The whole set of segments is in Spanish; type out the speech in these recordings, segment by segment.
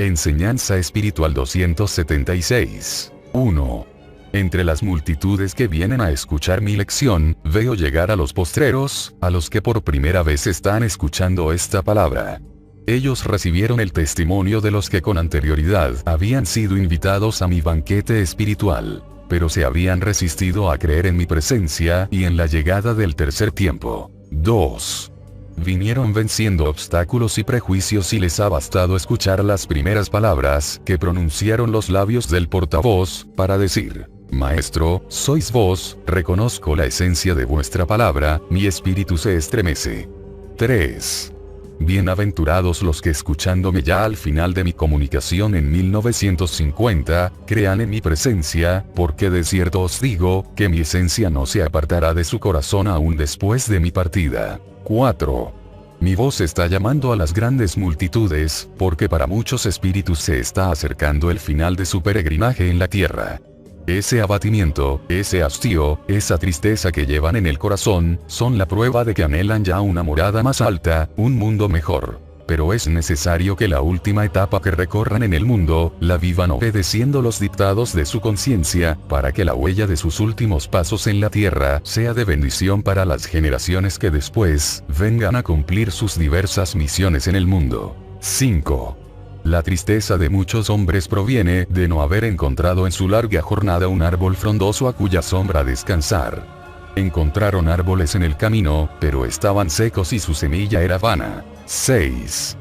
Enseñanza espiritual 276. 1. Entre las multitudes que vienen a escuchar mi lección, veo llegar a los postreros, a los que por primera vez están escuchando esta palabra. Ellos recibieron el testimonio de los que con anterioridad habían sido invitados a mi banquete espiritual, pero se habían resistido a creer en mi presencia y en la llegada del tercer tiempo. 2. Vinieron venciendo obstáculos y prejuicios y les ha bastado escuchar las primeras palabras que pronunciaron los labios del portavoz, para decir: Maestro, sois vos, reconozco la esencia de vuestra palabra, mi espíritu se estremece. 3. Bienaventurados los que escuchándome ya al final de mi comunicación en 1950, crean en mi presencia, porque de cierto os digo, que mi esencia no se apartará de su corazón aún después de mi partida. 4. Mi voz está llamando a las grandes multitudes, porque para muchos espíritus se está acercando el final de su peregrinaje en la tierra. Ese abatimiento, ese hastío, esa tristeza que llevan en el corazón, son la prueba de que anhelan ya una morada más alta, un mundo mejor. Pero es necesario que la última etapa que recorran en el mundo, la vivan obedeciendo los dictados de su conciencia, para que la huella de sus últimos pasos en la tierra sea de bendición para las generaciones que después vengan a cumplir sus diversas misiones en el mundo. 5. La tristeza de muchos hombres proviene de no haber encontrado en su larga jornada un árbol frondoso a cuya sombra descansar. Encontraron árboles en el camino, pero estaban secos y su semilla era vana. 6.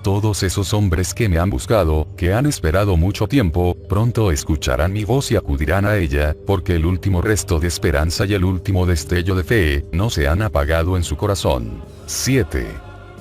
Todos esos hombres que me han buscado, que han esperado mucho tiempo, pronto escucharán mi voz y acudirán a ella, porque el último resto de esperanza y el último destello de fe, no se han apagado en su corazón. 7.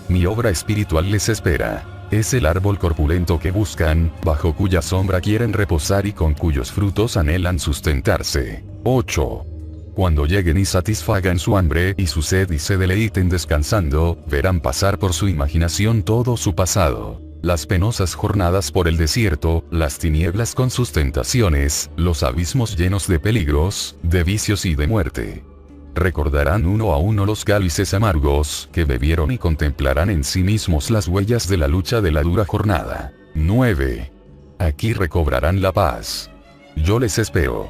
Mi obra espiritual les espera. Es el árbol corpulento que buscan, bajo cuya sombra quieren reposar y con cuyos frutos anhelan sustentarse. 8. Cuando lleguen y satisfagan su hambre y su sed y se deleiten descansando, verán pasar por su imaginación todo su pasado. Las penosas jornadas por el desierto, las tinieblas con sus tentaciones, los abismos llenos de peligros, de vicios y de muerte. Recordarán uno a uno los cálices amargos que bebieron y contemplarán en sí mismos las huellas de la lucha de la dura jornada. 9. Aquí recobrarán la paz. Yo les espero.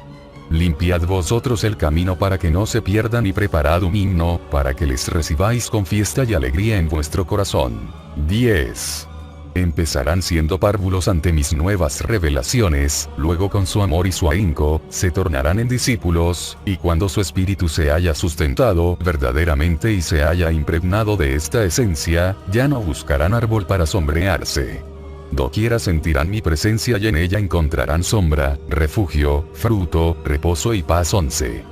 Limpiad vosotros el camino para que no se pierdan y preparad un himno, para que les recibáis con fiesta y alegría en vuestro corazón. 10. Empezarán siendo párvulos ante mis nuevas revelaciones, luego con su amor y su ahínco, se tornarán en discípulos, y cuando su espíritu se haya sustentado verdaderamente y se haya impregnado de esta esencia, ya no buscarán árbol para sombrearse. Doquiera sentirán mi presencia y en ella encontrarán sombra, refugio, fruto, reposo y paz. 11.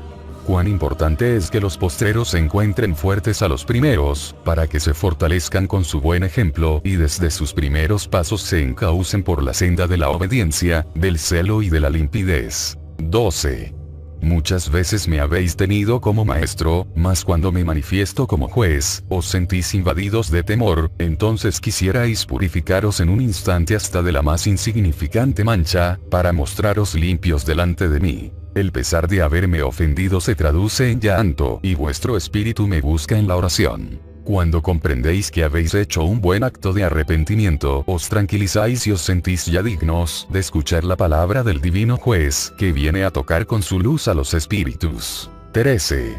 Cuán importante es que los postreros encuentren fuertes a los primeros, para que se fortalezcan con su buen ejemplo y desde sus primeros pasos se encaucen por la senda de la obediencia, del celo y de la limpidez. 12. Muchas veces me habéis tenido como maestro, mas cuando me manifiesto como juez, os sentís invadidos de temor, entonces quisierais purificaros en un instante hasta de la más insignificante mancha, para mostraros limpios delante de mí. El pesar de haberme ofendido se traduce en llanto, y vuestro espíritu me busca en la oración. Cuando comprendéis que habéis hecho un buen acto de arrepentimiento, os tranquilizáis y os sentís ya dignos de escuchar la palabra del divino juez, que viene a tocar con su luz a los espíritus. 13.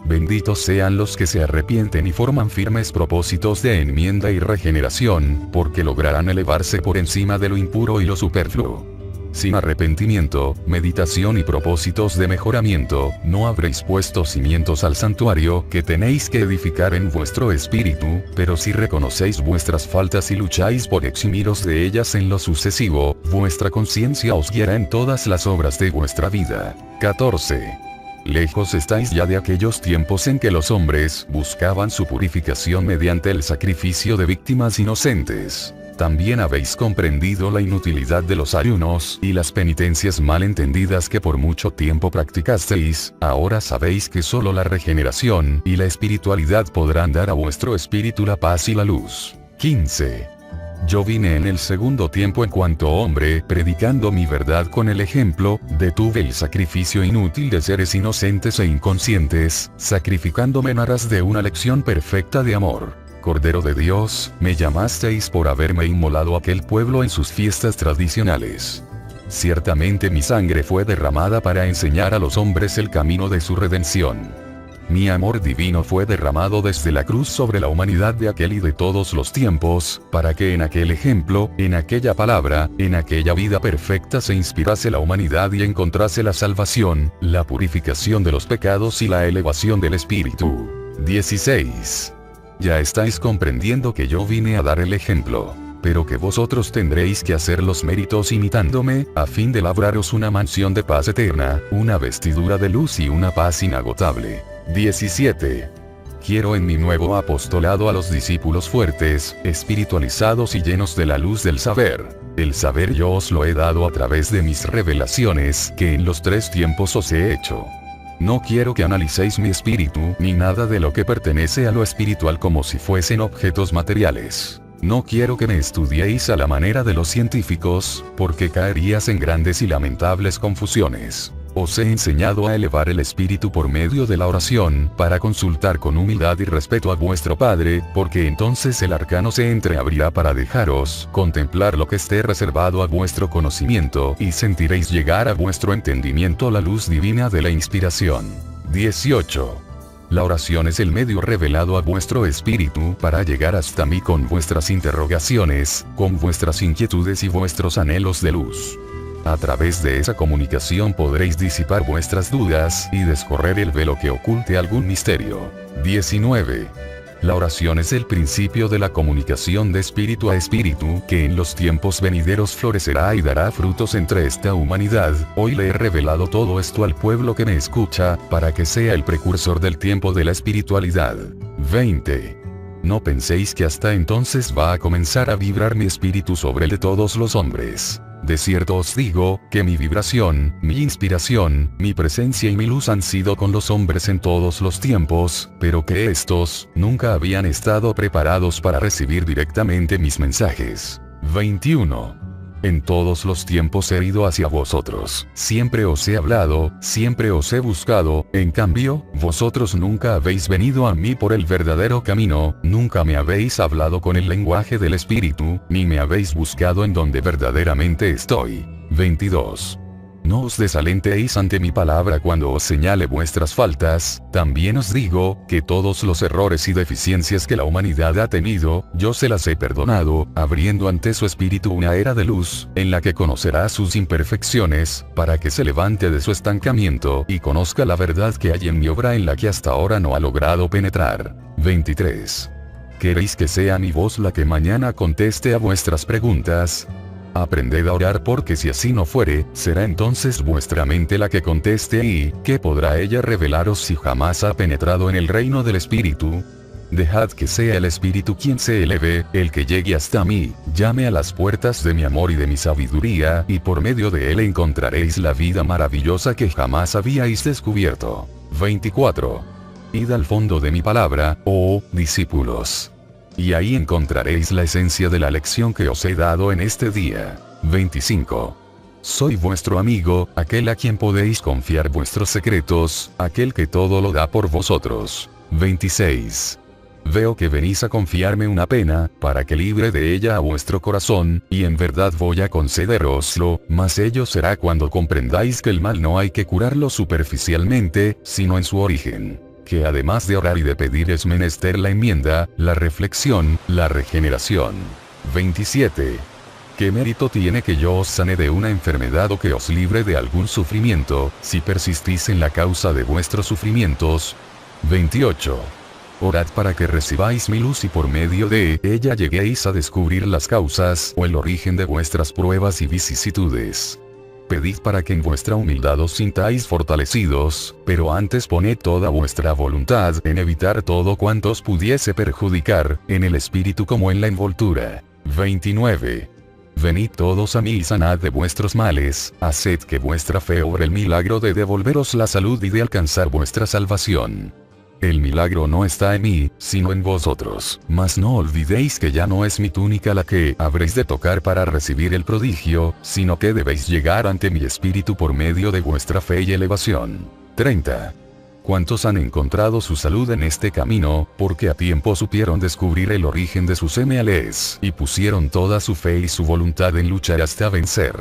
Benditos sean los que se arrepienten y forman firmes propósitos de enmienda y regeneración, porque lograrán elevarse por encima de lo impuro y lo superfluo. Sin arrepentimiento, meditación y propósitos de mejoramiento, no habréis puesto cimientos al santuario que tenéis que edificar en vuestro espíritu, pero si reconocéis vuestras faltas y lucháis por eximiros de ellas en lo sucesivo, vuestra conciencia os guiará en todas las obras de vuestra vida. 14. Lejos estáis ya de aquellos tiempos en que los hombres buscaban su purificación mediante el sacrificio de víctimas inocentes. También habéis comprendido la inutilidad de los ayunos y las penitencias mal entendidas que por mucho tiempo practicasteis. Ahora sabéis que solo la regeneración y la espiritualidad podrán dar a vuestro espíritu la paz y la luz. 15. Yo vine en el segundo tiempo en cuanto hombre, predicando mi verdad con el ejemplo, detuve el sacrificio inútil de seres inocentes e inconscientes, sacrificándome en aras de una lección perfecta de amor. Cordero de Dios, me llamasteis por haberme inmolado aquel pueblo en sus fiestas tradicionales. Ciertamente mi sangre fue derramada para enseñar a los hombres el camino de su redención. Mi amor divino fue derramado desde la cruz sobre la humanidad de aquel y de todos los tiempos, para que en aquel ejemplo, en aquella palabra, en aquella vida perfecta se inspirase la humanidad y encontrase la salvación, la purificación de los pecados y la elevación del espíritu. 16. Ya estáis comprendiendo que yo vine a dar el ejemplo, pero que vosotros tendréis que hacer los méritos imitándome, a fin de labraros una mansión de paz eterna, una vestidura de luz y una paz inagotable. 17. Quiero en mi nuevo apostolado a los discípulos fuertes, espiritualizados y llenos de la luz del saber. El saber yo os lo he dado a través de mis revelaciones, que en los 3 tiempos os he hecho. No quiero que analicéis mi espíritu, ni nada de lo que pertenece a lo espiritual como si fuesen objetos materiales. No quiero que me estudiéis a la manera de los científicos, porque caerías en grandes y lamentables confusiones. Os he enseñado a elevar el espíritu por medio de la oración, para consultar con humildad y respeto a vuestro Padre, porque entonces el arcano se entreabrirá para dejaros contemplar lo que esté reservado a vuestro conocimiento, y sentiréis llegar a vuestro entendimiento la luz divina de la inspiración. 18. La oración es el medio revelado a vuestro espíritu para llegar hasta mí con vuestras interrogaciones, con vuestras inquietudes y vuestros anhelos de luz. A través de esa comunicación podréis disipar vuestras dudas y descorrer el velo que oculte algún misterio. 19. La oración es el principio de la comunicación de espíritu a espíritu, que en los tiempos venideros florecerá y dará frutos entre esta humanidad. Hoy le he revelado todo esto al pueblo que me escucha, para que sea el precursor del tiempo de la espiritualidad. 20. No penséis que hasta entonces va a comenzar a vibrar mi espíritu sobre el de todos los hombres. De cierto os digo, que mi vibración, mi inspiración, mi presencia y mi luz han sido con los hombres en todos los tiempos, pero que estos, nunca habían estado preparados para recibir directamente mis mensajes. 21. En todos los tiempos he ido hacia vosotros, siempre os he hablado, siempre os he buscado, en cambio, vosotros nunca habéis venido a mí por el verdadero camino, nunca me habéis hablado con el lenguaje del espíritu, ni me habéis buscado en donde verdaderamente estoy. 22. No os desalentéis ante mi palabra cuando os señale vuestras faltas, también os digo, que todos los errores y deficiencias que la humanidad ha tenido, yo se las he perdonado, abriendo ante su espíritu una era de luz, en la que conocerá sus imperfecciones, para que se levante de su estancamiento y conozca la verdad que hay en mi obra en la que hasta ahora no ha logrado penetrar. 23. ¿Queréis que sea mi voz la que mañana conteste a vuestras preguntas? Aprended a orar porque si así no fuere, será entonces vuestra mente la que conteste y, ¿qué podrá ella revelaros si jamás ha penetrado en el reino del espíritu? Dejad que sea el espíritu quien se eleve, el que llegue hasta mí, llame a las puertas de mi amor y de mi sabiduría, y por medio de él encontraréis la vida maravillosa que jamás habíais descubierto. 24. Id al fondo de mi palabra, oh discípulos. Y ahí encontraréis la esencia de la lección que os he dado en este día. 25. Soy vuestro amigo, aquel a quien podéis confiar vuestros secretos, aquel que todo lo da por vosotros. 26. Veo que venís a confiarme una pena, para que libre de ella a vuestro corazón, y en verdad voy a concederoslo, mas ello será cuando comprendáis que el mal no hay que curarlo superficialmente, sino en su origen. Que además de orar y de pedir es menester la enmienda, la reflexión, la regeneración. 27. ¿Qué mérito tiene que yo os sane de una enfermedad o que os libre de algún sufrimiento, si persistís en la causa de vuestros sufrimientos? 28. Orad para que recibáis mi luz y por medio de ella lleguéis a descubrir las causas o el origen de vuestras pruebas y vicisitudes. Pedid para que en vuestra humildad os sintáis fortalecidos, pero antes poned toda vuestra voluntad en evitar todo cuanto os pudiese perjudicar, en el espíritu como en la envoltura. 29. Venid todos a mí y sanad de vuestros males, haced que vuestra fe obre el milagro de devolveros la salud y de alcanzar vuestra salvación. El milagro no está en mí, sino en vosotros. Mas no olvidéis que ya no es mi túnica la que habréis de tocar para recibir el prodigio, sino que debéis llegar ante mi espíritu por medio de vuestra fe y elevación. 30. ¿Cuántos han encontrado su salud en este camino, porque a tiempo supieron descubrir el origen de sus males y pusieron toda su fe y su voluntad en luchar hasta vencer?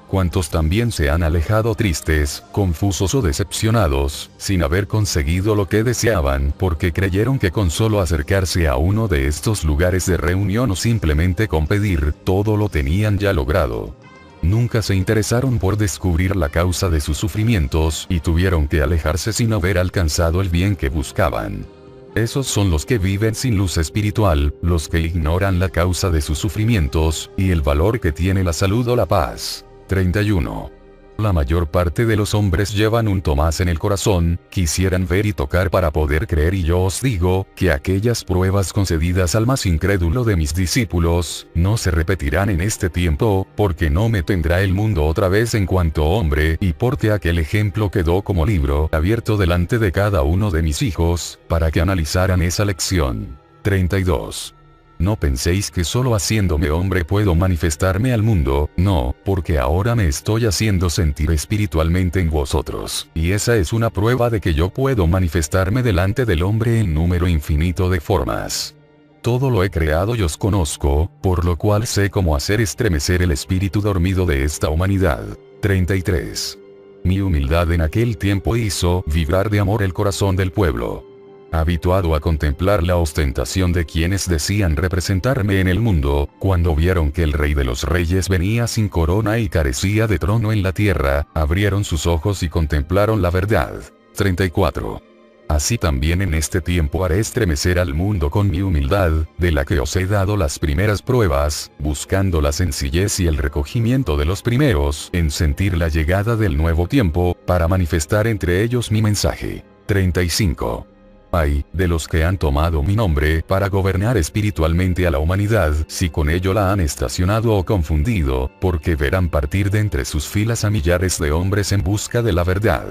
¿Cuántos también se han alejado tristes, confusos o decepcionados, sin haber conseguido lo que deseaban, porque creyeron que con solo acercarse a uno de estos lugares de reunión o simplemente con pedir, todo lo tenían ya logrado? Nunca se interesaron por descubrir la causa de sus sufrimientos y tuvieron que alejarse sin haber alcanzado el bien que buscaban. Esos son los que viven sin luz espiritual, los que ignoran la causa de sus sufrimientos, y el valor que tiene la salud o la paz. 31. La mayor parte de los hombres llevan un Tomás en el corazón, quisieran ver y tocar para poder creer, y yo os digo, que aquellas pruebas concedidas al más incrédulo de mis discípulos, no se repetirán en este tiempo, porque no me tendrá el mundo otra vez en cuanto hombre, y porque aquel ejemplo quedó como libro abierto delante de cada uno de mis hijos, para que analizaran esa lección. 32. No penséis que solo haciéndome hombre puedo manifestarme al mundo, no, porque ahora me estoy haciendo sentir espiritualmente en vosotros, y esa es una prueba de que yo puedo manifestarme delante del hombre en número infinito de formas. Todo lo he creado y os conozco, por lo cual sé cómo hacer estremecer el espíritu dormido de esta humanidad. 33. Mi humildad en aquel tiempo hizo vibrar de amor el corazón del pueblo. Habituado a contemplar la ostentación de quienes decían representarme en el mundo, cuando vieron que el Rey de los Reyes venía sin corona y carecía de trono en la tierra, abrieron sus ojos y contemplaron la verdad. 34. Así también en este tiempo haré estremecer al mundo con mi humildad, de la que os he dado las primeras pruebas, buscando la sencillez y el recogimiento de los primeros, en sentir la llegada del nuevo tiempo, para manifestar entre ellos mi mensaje. 35. Ay, de los que han tomado mi nombre para gobernar espiritualmente a la humanidad, si con ello la han estacionado o confundido, porque verán partir de entre sus filas a millares de hombres en busca de la verdad.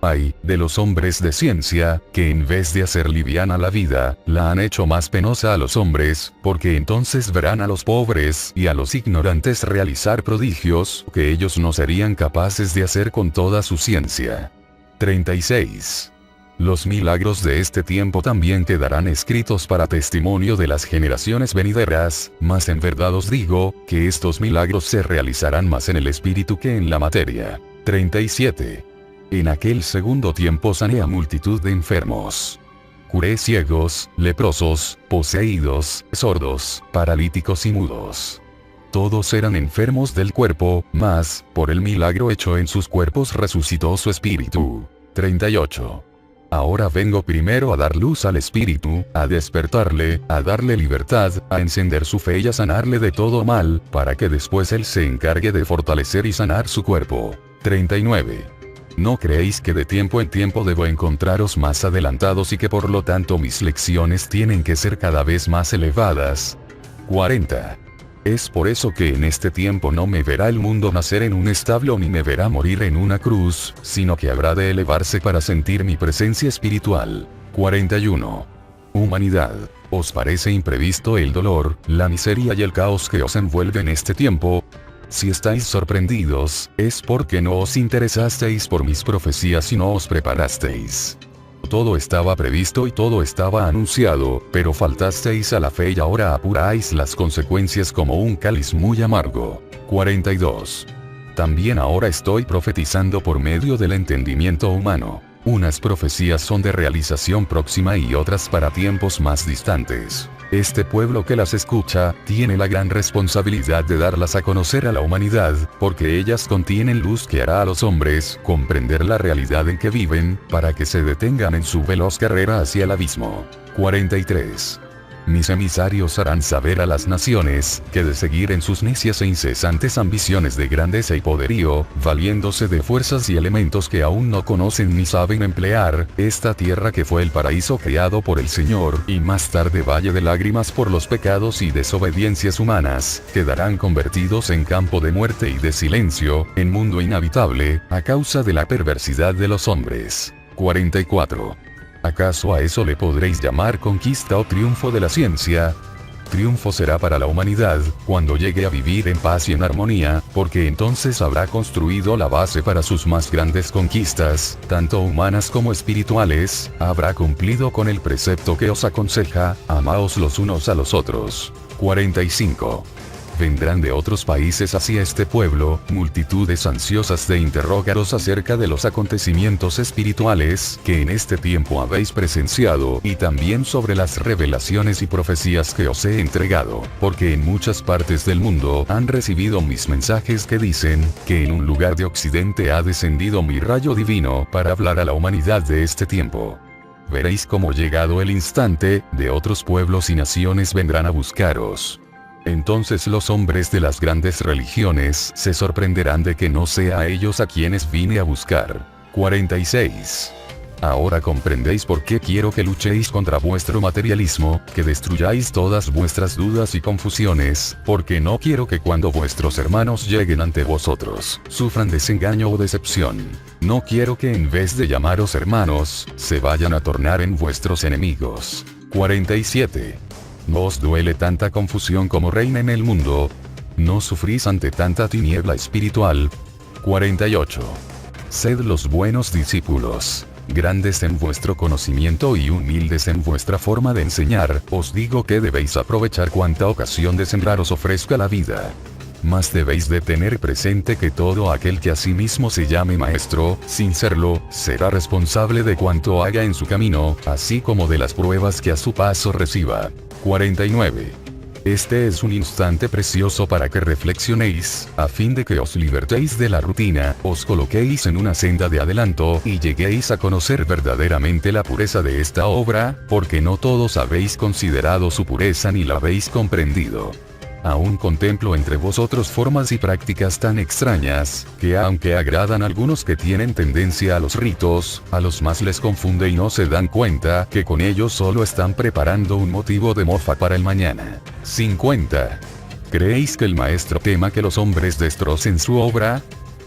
Ay, de los hombres de ciencia, que en vez de hacer liviana la vida, la han hecho más penosa a los hombres, porque entonces verán a los pobres y a los ignorantes realizar prodigios que ellos no serían capaces de hacer con toda su ciencia. 36. Los milagros de este tiempo también quedarán escritos para testimonio de las generaciones venideras, mas en verdad os digo, que estos milagros se realizarán más en el espíritu que en la materia. 37. En aquel segundo tiempo sané a multitud de enfermos. Curé ciegos, leprosos, poseídos, sordos, paralíticos y mudos. Todos eran enfermos del cuerpo, mas, por el milagro hecho en sus cuerpos resucitó su espíritu. 38. Ahora vengo primero a dar luz al espíritu, a despertarle, a darle libertad, a encender su fe y a sanarle de todo mal, para que después él se encargue de fortalecer y sanar su cuerpo. 39. ¿No creéis que de tiempo en tiempo debo encontraros más adelantados y que por lo tanto mis lecciones tienen que ser cada vez más elevadas? 40. Es por eso que en este tiempo no me verá el mundo nacer en un establo ni me verá morir en una cruz, sino que habrá de elevarse para sentir mi presencia espiritual. 41. Humanidad, ¿os parece imprevisto el dolor, la miseria y el caos que os envuelve en este tiempo? Si estáis sorprendidos, es porque no os interesasteis por mis profecías y no os preparasteis. Todo estaba previsto y todo estaba anunciado, pero faltasteis a la fe y ahora apuráis las consecuencias como un cáliz muy amargo. 42. También ahora estoy profetizando por medio del entendimiento humano. Unas profecías son de realización próxima y otras para tiempos más distantes. Este pueblo que las escucha, tiene la gran responsabilidad de darlas a conocer a la humanidad, porque ellas contienen luz que hará a los hombres comprender la realidad en que viven, para que se detengan en su veloz carrera hacia el abismo. 43. Mis emisarios harán saber a las naciones, que de seguir en sus necias e incesantes ambiciones de grandeza y poderío, valiéndose de fuerzas y elementos que aún no conocen ni saben emplear, esta tierra que fue el paraíso creado por el Señor, y más tarde valle de lágrimas por los pecados y desobediencias humanas, quedarán convertidos en campo de muerte y de silencio, en mundo inhabitable, a causa de la perversidad de los hombres. 44. ¿Acaso a eso le podréis llamar conquista o triunfo de la ciencia? triunfo será para la humanidad, cuando llegue a vivir en paz y en armonía, porque entonces habrá construido la base para sus más grandes conquistas, tanto humanas como espirituales, habrá cumplido con el precepto que os aconseja, amaos los unos a los otros. 45. Vendrán de otros países hacia este pueblo, multitudes ansiosas de interrogaros acerca de los acontecimientos espirituales que en este tiempo habéis presenciado, y también sobre las revelaciones y profecías que os he entregado, porque en muchas partes del mundo han recibido mis mensajes que dicen, que en un lugar de Occidente ha descendido mi rayo divino para hablar a la humanidad de este tiempo. Veréis cómo llegado el instante, de otros pueblos y naciones vendrán a buscaros. Entonces los hombres de las grandes religiones se sorprenderán de que no sea a ellos a quienes vine a buscar. 46. Ahora comprendéis por qué quiero que luchéis contra vuestro materialismo, que destruyáis todas vuestras dudas y confusiones, porque no quiero que cuando vuestros hermanos lleguen ante vosotros, sufran desengaño o decepción. No quiero que en vez de llamaros hermanos, se vayan a tornar en vuestros enemigos. 47. ¿No os duele tanta confusión como reina en el mundo? ¿No sufrís ante tanta tiniebla espiritual? 48. Sed los buenos discípulos, grandes en vuestro conocimiento y humildes en vuestra forma de enseñar, os digo que debéis aprovechar cuanta ocasión de sembrar os ofrezca la vida. Mas debéis de tener presente que todo aquel que a sí mismo se llame maestro, sin serlo, será responsable de cuanto haga en su camino, así como de las pruebas que a su paso reciba. 49. Este es un instante precioso para que reflexionéis, a fin de que os libertéis de la rutina, os coloquéis en una senda de adelanto y lleguéis a conocer verdaderamente la pureza de esta obra, porque no todos habéis considerado su pureza ni la habéis comprendido. Aún contemplo entre vosotros formas y prácticas tan extrañas, que aunque agradan a algunos que tienen tendencia a los ritos, a los más les confunde y no se dan cuenta que con ellos solo están preparando un motivo de mofa para el mañana. 50. ¿Creéis que el maestro tema que los hombres destrocen su obra?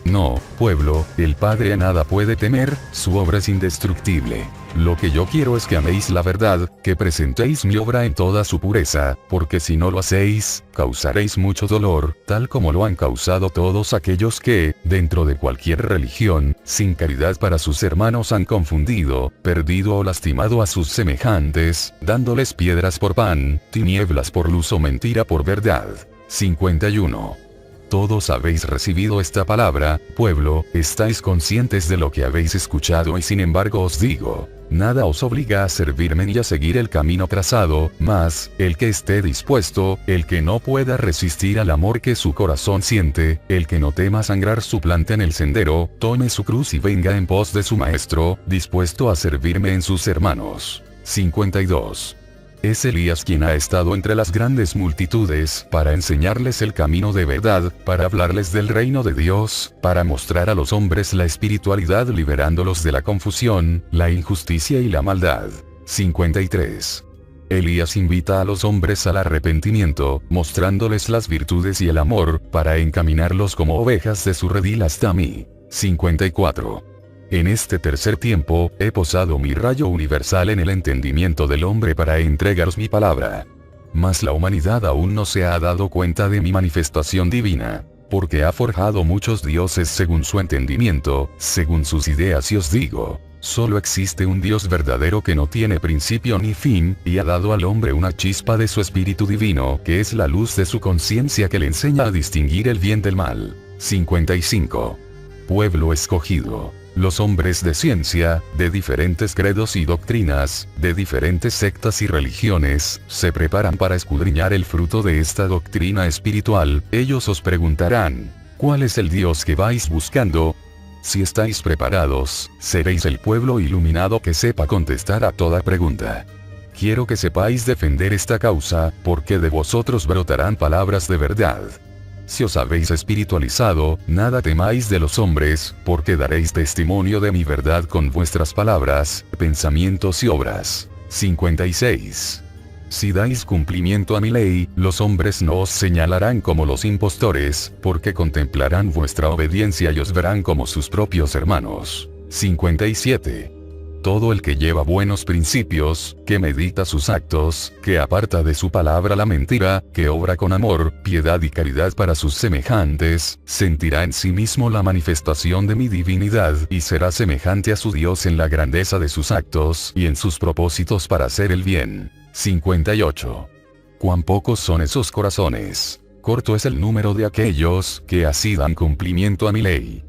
No, pueblo, el Padre a nada puede temer, su obra es indestructible. Lo que yo quiero es que améis la verdad, que presentéis mi obra en toda su pureza, porque si no lo hacéis, causaréis mucho dolor, tal como lo han causado todos aquellos que, dentro de cualquier religión, sin caridad para sus hermanos han confundido, perdido o lastimado a sus semejantes, dándoles piedras por pan, tinieblas por luz o mentira por verdad. 51. Todos habéis recibido esta palabra, pueblo, estáis conscientes de lo que habéis escuchado y sin embargo os digo, nada os obliga a servirme ni a seguir el camino trazado, mas, el que esté dispuesto, el que no pueda resistir al amor que su corazón siente, el que no tema sangrar su planta en el sendero, tome su cruz y venga en pos de su maestro, dispuesto a servirme en sus hermanos. 52. Es Elías quien ha estado entre las grandes multitudes para enseñarles el camino de verdad, para hablarles del reino de Dios, para mostrar a los hombres la espiritualidad liberándolos de la confusión, la injusticia y la maldad. 53. Elías invita a los hombres al arrepentimiento, mostrándoles las virtudes y el amor, para encaminarlos como ovejas de su redil hasta mí. 54. En este tercer tiempo, he posado mi rayo universal en el entendimiento del hombre para entregaros mi palabra. Mas la humanidad aún no se ha dado cuenta de mi manifestación divina, porque ha forjado muchos dioses según su entendimiento, según sus ideas y os digo, solo existe un Dios verdadero que no tiene principio ni fin, y ha dado al hombre una chispa de su espíritu divino, que es la luz de su conciencia que le enseña a distinguir el bien del mal. 55. Pueblo escogido. Los hombres de ciencia, de diferentes credos y doctrinas, de diferentes sectas y religiones, se preparan para escudriñar el fruto de esta doctrina espiritual. Ellos os preguntarán, ¿cuál es el Dios que vais buscando? Si estáis preparados, seréis el pueblo iluminado que sepa contestar a toda pregunta. Quiero que sepáis defender esta causa, porque de vosotros brotarán palabras de verdad. Si os habéis espiritualizado, nada temáis de los hombres, porque daréis testimonio de mi verdad con vuestras palabras, pensamientos y obras. 56. Si dais cumplimiento a mi ley, los hombres no os señalarán como los impostores, porque contemplarán vuestra obediencia y os verán como sus propios hermanos. 57. Todo el que lleva buenos principios, que medita sus actos, que aparta de su palabra la mentira, que obra con amor, piedad y caridad para sus semejantes, sentirá en sí mismo la manifestación de mi divinidad y será semejante a su Dios en la grandeza de sus actos y en sus propósitos para hacer el bien. 58. Cuán pocos son esos corazones. Corto es el número de aquellos que así dan cumplimiento a mi ley.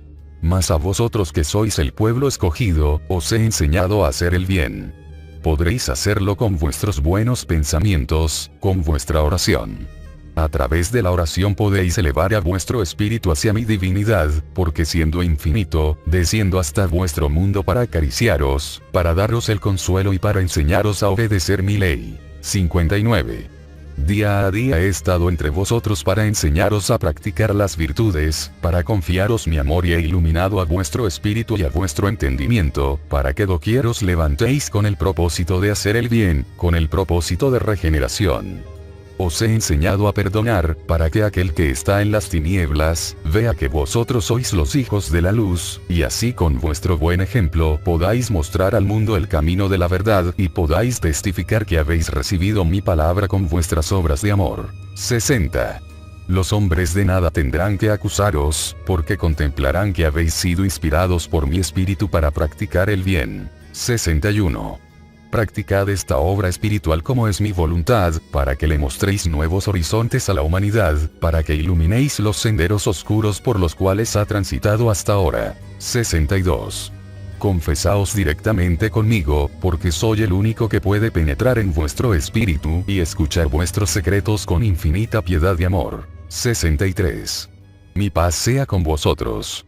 Mas a vosotros que sois el pueblo escogido, os he enseñado a hacer el bien. Podréis hacerlo con vuestros buenos pensamientos, con vuestra oración. A través de la oración podéis elevar a vuestro espíritu hacia mi divinidad, porque siendo infinito, desciendo hasta vuestro mundo para acariciaros, para daros el consuelo y para enseñaros a obedecer mi ley. 59. Día a día he estado entre vosotros para enseñaros a practicar las virtudes, para confiaros mi amor y he iluminado a vuestro espíritu y a vuestro entendimiento, para que doquier os levantéis con el propósito de hacer el bien, con el propósito de regeneración. Os he enseñado a perdonar, para que aquel que está en las tinieblas, vea que vosotros sois los hijos de la luz, y así con vuestro buen ejemplo podáis mostrar al mundo el camino de la verdad y podáis testificar que habéis recibido mi palabra con vuestras obras de amor. 60. Los hombres de nada tendrán que acusaros, porque contemplarán que habéis sido inspirados por mi espíritu para practicar el bien. 61. Practicad esta obra espiritual como es mi voluntad, para que le mostréis nuevos horizontes a la humanidad, para que iluminéis los senderos oscuros por los cuales ha transitado hasta ahora. 62. Confesaos directamente conmigo, porque soy el único que puede penetrar en vuestro espíritu y escuchar vuestros secretos con infinita piedad y amor. 63. Mi paz sea con vosotros.